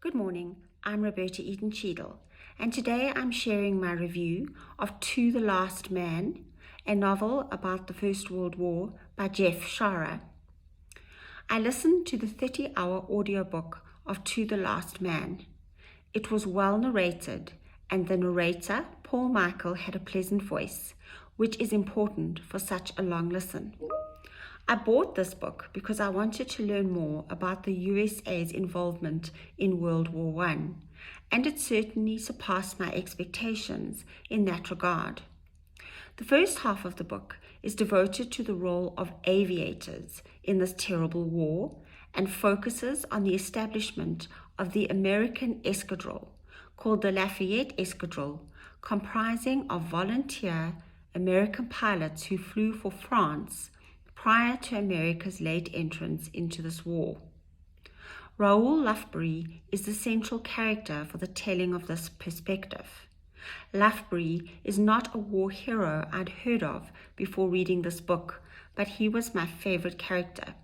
Good morning, I'm Roberta Eden Cheadle, and today I'm sharing my review of To the Last Man, a novel about the First World War by Jeff Shaara. I listened to the 30-hour audiobook of To the Last Man. It was well narrated, and the narrator, Paul Michael, had a pleasant voice, which is important for such a long listen. I bought this book because I wanted to learn more about the USA's involvement in World War I, and it certainly surpassed my expectations in that regard. The first half of the book is devoted to the role of aviators in this terrible war and focuses on the establishment of the American escadrille, called the Lafayette Escadrille, comprising of volunteer American pilots who flew for France prior to America's late entrance into this war. Raoul Lufbery is the central character for the telling of this perspective. Lufbery is not a war hero I'd heard of before reading this book, but he was my favorite character.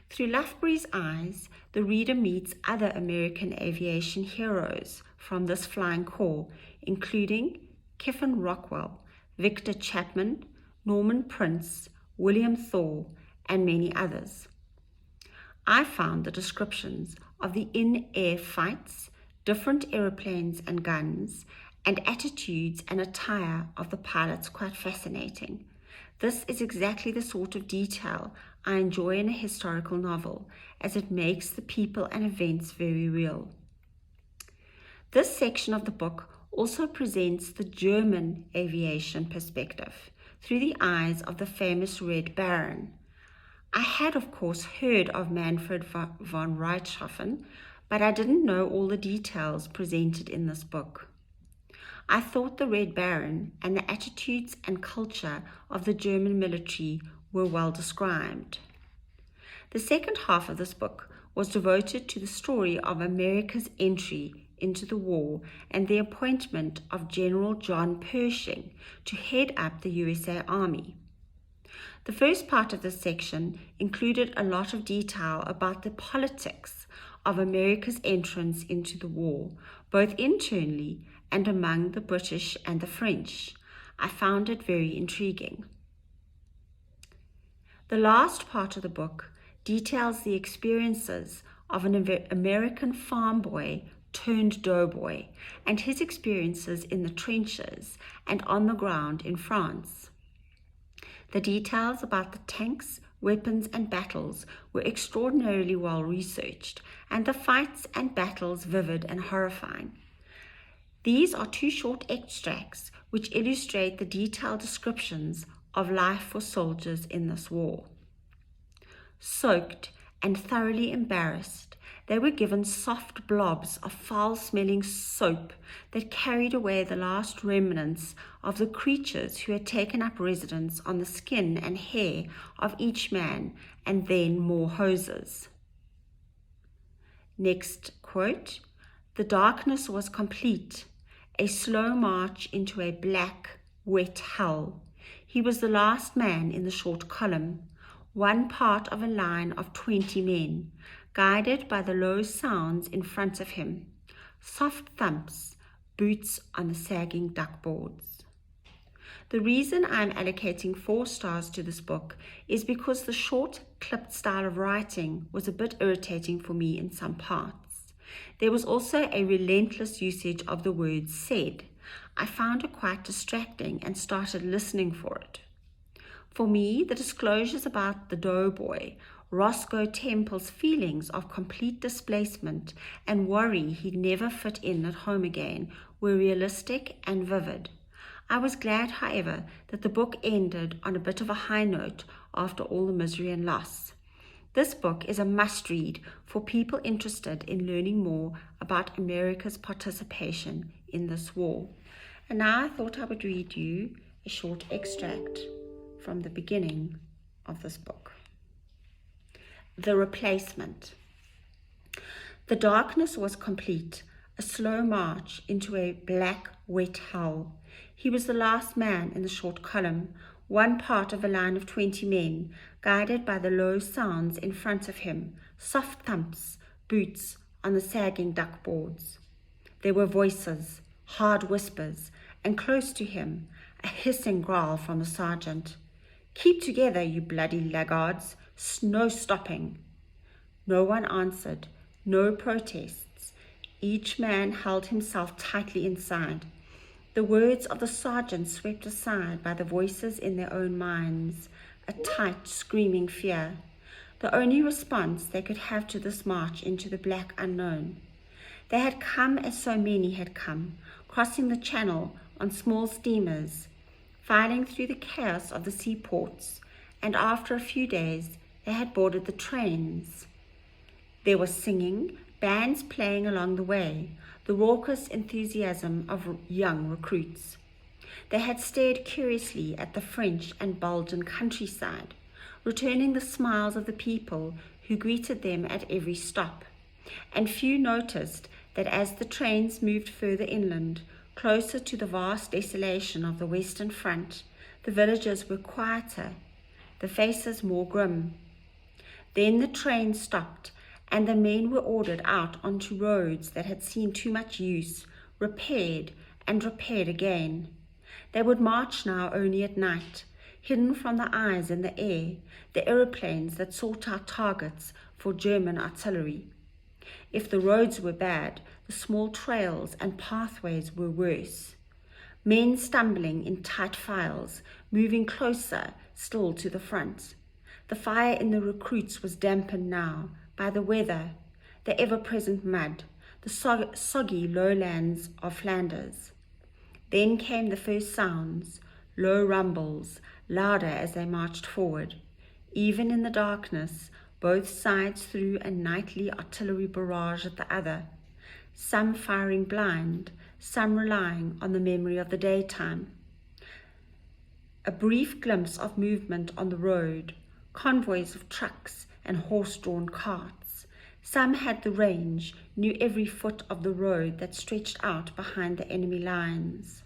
Through Lufbery's eyes, the reader meets other American aviation heroes from this flying corps, including Kiffin Rockwell, Victor Chapman, Norman Prince, William Thor, and many others. I found the descriptions of the in-air fights, different aeroplanes and guns, and attitudes and attire of the pilots quite fascinating. This is exactly the sort of detail I enjoy in a historical novel, as it makes the people and events very real. This section of the book also presents the German aviation perspective through the eyes of the famous Red Baron. I had, of course, heard of Manfred von Richthofen, but I didn't know all the details presented in this book. I thought the Red Baron and the attitudes and culture of the German military were well described. The second half of this book was devoted to the story of America's entry into the war and the appointment of General John Pershing to head up the USA Army. The first part of this section included a lot of detail about the politics of America's entrance into the war, both internally and among the British and the French. I found it very intriguing. The last part of the book details the experiences of an American farm boy turned doughboy and his experiences in the trenches and on the ground in France. The details about the tanks, weapons, and battles were extraordinarily well researched, and the fights and battles vivid and horrifying. These are two short extracts which illustrate the detailed descriptions of life for soldiers in this war. Soaked and thoroughly embarrassed, they were given soft blobs of foul-smelling soap that carried away the last remnants of the creatures who had taken up residence on the skin and hair of each man, and then more hoses. Next quote, "The darkness was complete, a slow march into a black, wet hell. He was the last man in the short column, one part of a line of 20 men, guided by the low sounds in front of him, soft thumps, boots on the sagging duckboards." The reason I'm allocating 4 stars to this book is because the short, clipped style of writing was a bit irritating for me in some parts. There was also a relentless usage of the word said. I found it quite distracting and started listening for it. For me, the disclosures about the doughboy, Roscoe Temple's feelings of complete displacement and worry he'd never fit in at home again, were realistic and vivid. I was glad, however, that the book ended on a bit of a high note after all the misery and loss. This book is a must-read for people interested in learning more about America's participation in this war. And now I thought I would read you a short extract from the beginning of this book. The Replacement. The darkness was complete, a slow march into a black, wet hell. He was the last man in the short column, one part of a line of 20 men, guided by the low sounds in front of him, soft thumps, boots on the sagging duck boards. There were voices, hard whispers, and close to him, a hissing growl from the sergeant. "Keep together, you bloody laggards! No stopping!" No one answered, no protests. Each man held himself tightly inside. The words of the sergeant swept aside by the voices in their own minds, a tight, screaming fear. The only response they could have to this march into the black unknown. They had come as so many had come, crossing the channel on small steamers, filing through the chaos of the seaports, and after a few days they had boarded the trains. There was singing, bands playing along the way, the raucous enthusiasm of young recruits. They had stared curiously at the French and Belgian countryside, returning the smiles of the people who greeted them at every stop. And few noticed that as the trains moved further inland, closer to the vast desolation of the Western Front, the villages were quieter, the faces more grim. Then the train stopped, and the men were ordered out onto roads that had seen too much use, repaired and repaired again. They would march now only at night, hidden from the eyes in the air, the aeroplanes that sought out targets for German artillery. If the roads were bad, the small trails and pathways were worse. Men stumbling in tight files, moving closer still to the front. The fire in the recruits was dampened now by the weather, the ever-present mud, the soggy lowlands of Flanders. Then came the first sounds, low rumbles, louder as they marched forward. Even in the darkness, both sides threw a nightly artillery barrage at the other, some firing blind, some relying on the memory of the daytime. A brief glimpse of movement on the road, convoys of trucks and horse-drawn carts. Some had the range, knew every foot of the road that stretched out behind the enemy lines.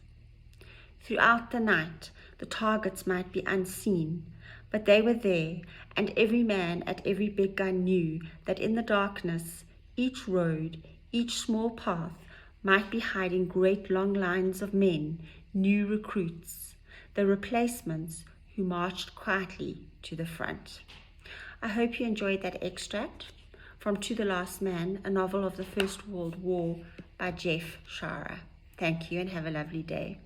Throughout the night, the targets might be unseen, but they were there, and every man at every big gun knew that in the darkness, each road, each small path, might be hiding great long lines of men, new recruits, the replacements who marched quietly to the front. I hope you enjoyed that extract from To the Last Man, a novel of the First World War by Jeff Shaara. Thank you and have a lovely day.